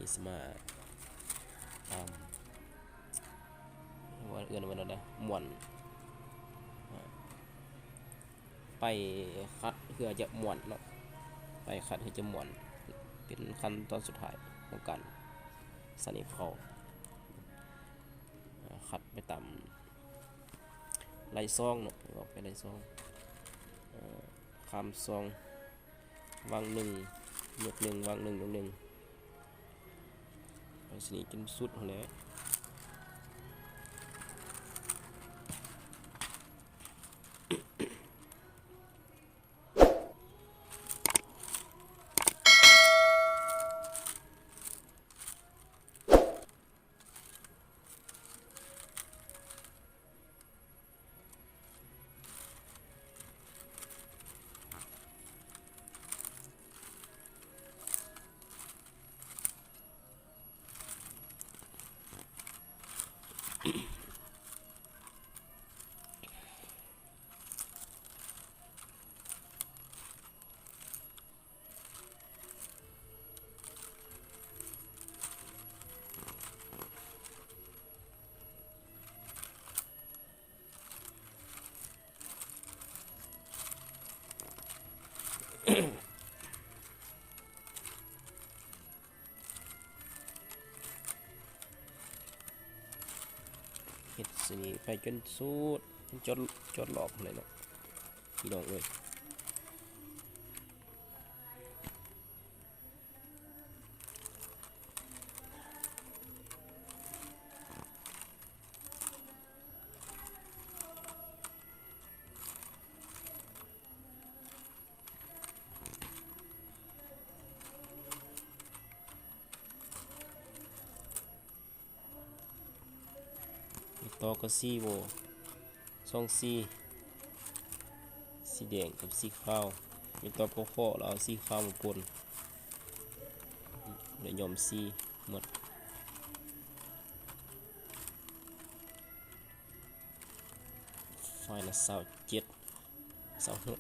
นี้สมาวันเอื่นวันอะไรหม่วนไปคัดเพื่อจะหม่วนเนาะไปคัดเพื่อจะหม่วนเป็นขั้นตอนสุดท้ายของการสนิทเขาคัดไปตามไล่ซองเนาะบอกไปไล่ซองคำซองวางหนึ่งยกหนึ่งวางหนึ่งยกหนึ่งไปสนิทจนสุดเลยเห็ดสีไปจนสุดจนหลอกเลยเนาะพี่น้องเลยต่อก็สีโวซองสีแดงกับสีขาวมีต่อก็ฟอแล้วเอาสีขาวมาปนเดี๋ยวยอมสีหมดไฟละ27 26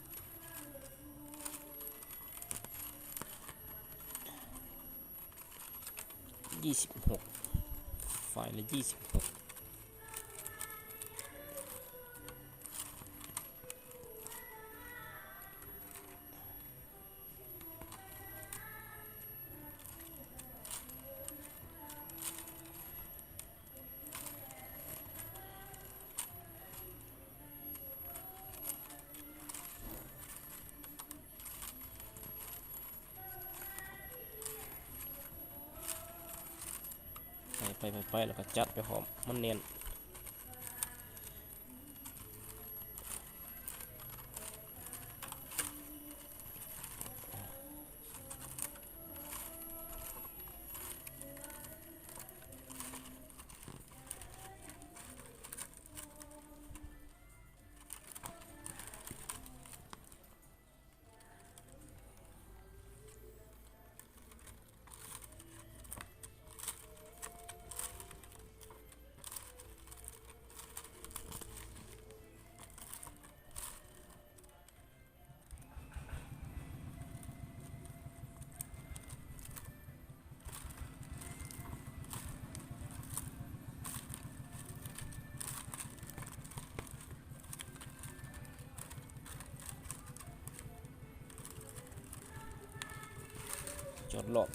26ไฟละ26ไปแล้วก็จัดไปหอมมันเนียนจอดรอบ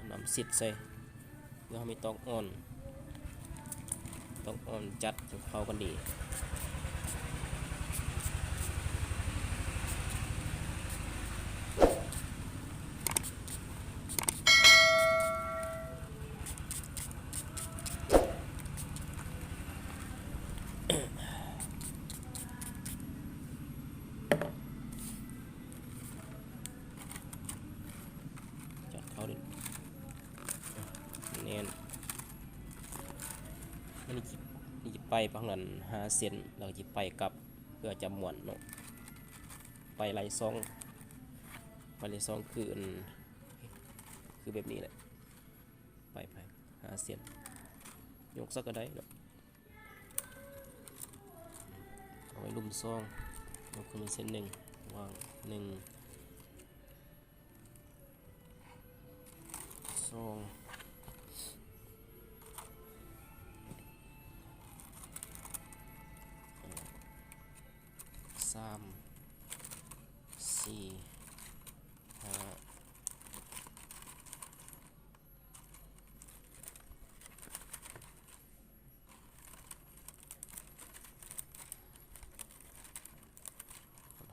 น้ำซิดใส่เพื่อไม่ต้องอ่อนจัดจนเข้ากันดีจัดเข้าดิเนียนนี่จะไปพังนั้น5 เซนเราจะไปกลับเพื่อจะหมวนเนาะไปไล่ซองคือแบบนี้แหละไป5 เซนยกสักก็ได้เนาะเอาไว้ลุ่มซองยกขึ้นมาเส้นหนึ่งวาง หนึ่งสองสามสี่ห้า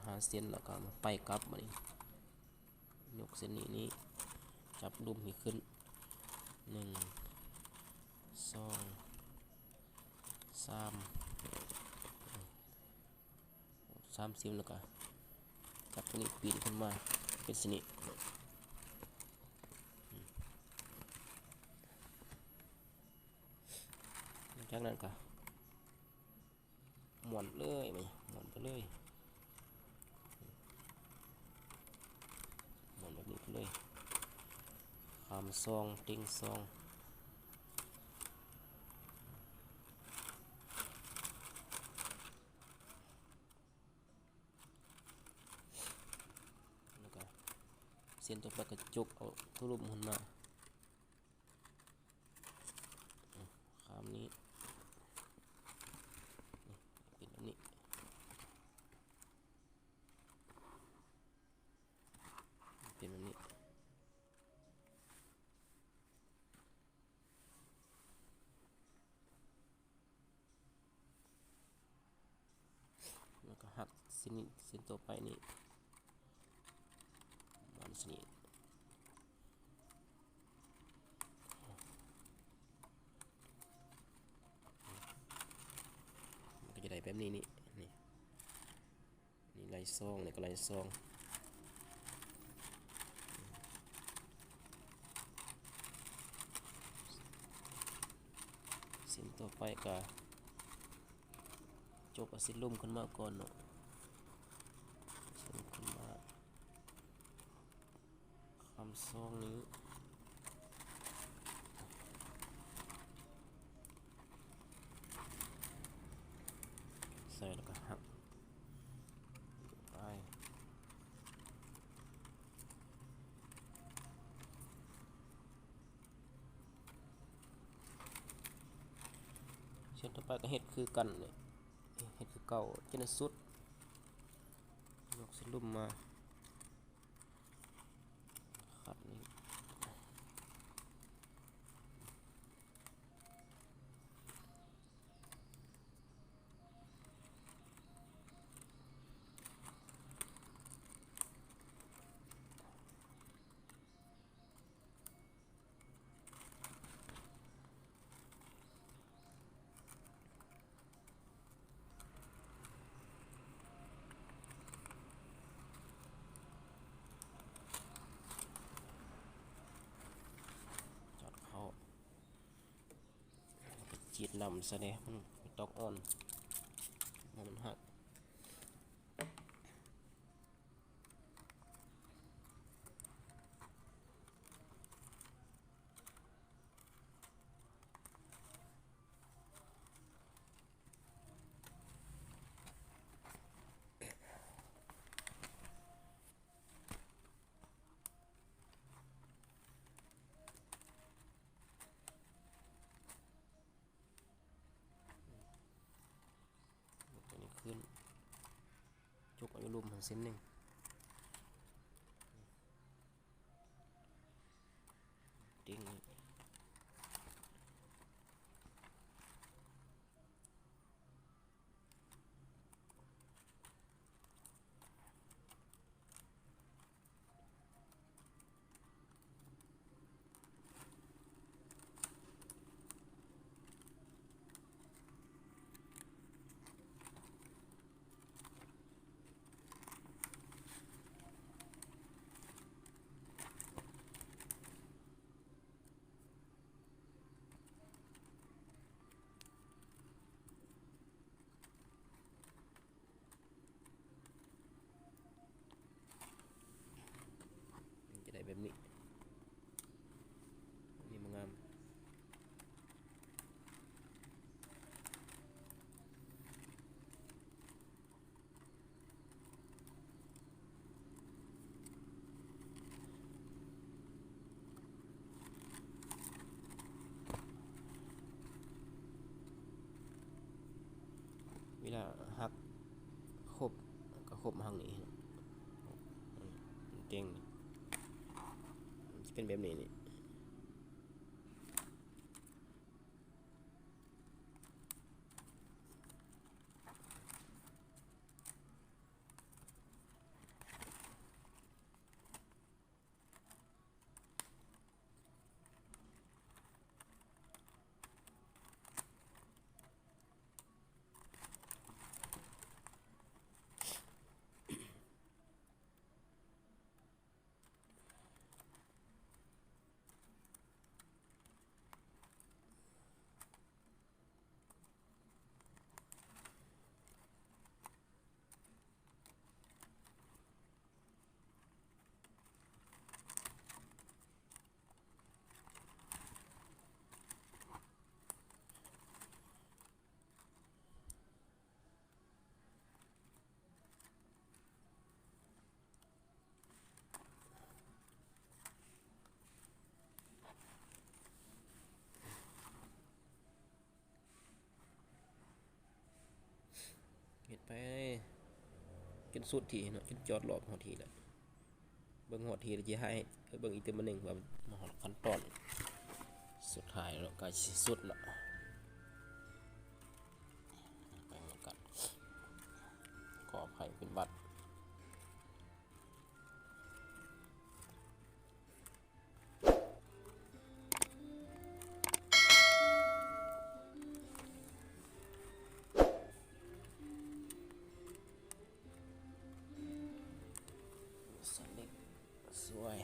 หาเส้นแล้วก็มาไปกลับมานี่ยกเส้นนี้จับดุมให้ขึ้นหนึ่งสองสาม30แล้วก็จับตัวนี้ปีนขึ้นมาเป็นสนิทจากนั้นก็หมุนเลยไหมหมุนไปเลยหมุนแบบนี้ไปเลยคำซองติ้งซองแล้วก็เส้นตัวไปกระจุกเอาทุลุมขึ้นมาคำนี้เป็นแบบนี้เป็นแบบนี้แล้วก็หักเส้นนี้เส้นตัวไปนี่มันสนิทมันก็จะได้แบบนี้นี่ลายซองนี่ก็ลายซองเส้นต่อไปก็จบเอาเส้นลุ่มขึ้นมาก่อนเนาะเส้นขึ้นมาคำซองนี้ใส่แล้วก็หักไปเส้นต่อไปก็เฮ็ดคือกันเลยเฮ็ดคือเก่าจนสุดยกเส้นลุ่มมาขัดนี้จัดเข้าจีดนำซะเลยมันตอกอ่อนมันหักตัวนี้ขึ้นจกเอาลุ่มของเส้นหนึ่งติ้ง แล้วหักครบก็ครบทางนี้เตียงนี่จะเป็นแบบนี้นี่เฮ็ดไปจนสุดทีเนาะจนจอดรอบหอดทีแล้วเบิ่งหอดทีแล้วจะให้เบิ่งอีกเต็มหนึ่งว่ามาหอดขั้นตอนสุดท้ายแล้วก็สิสุดละไปเหมือนกันขออภัยเป็นบัตรสวย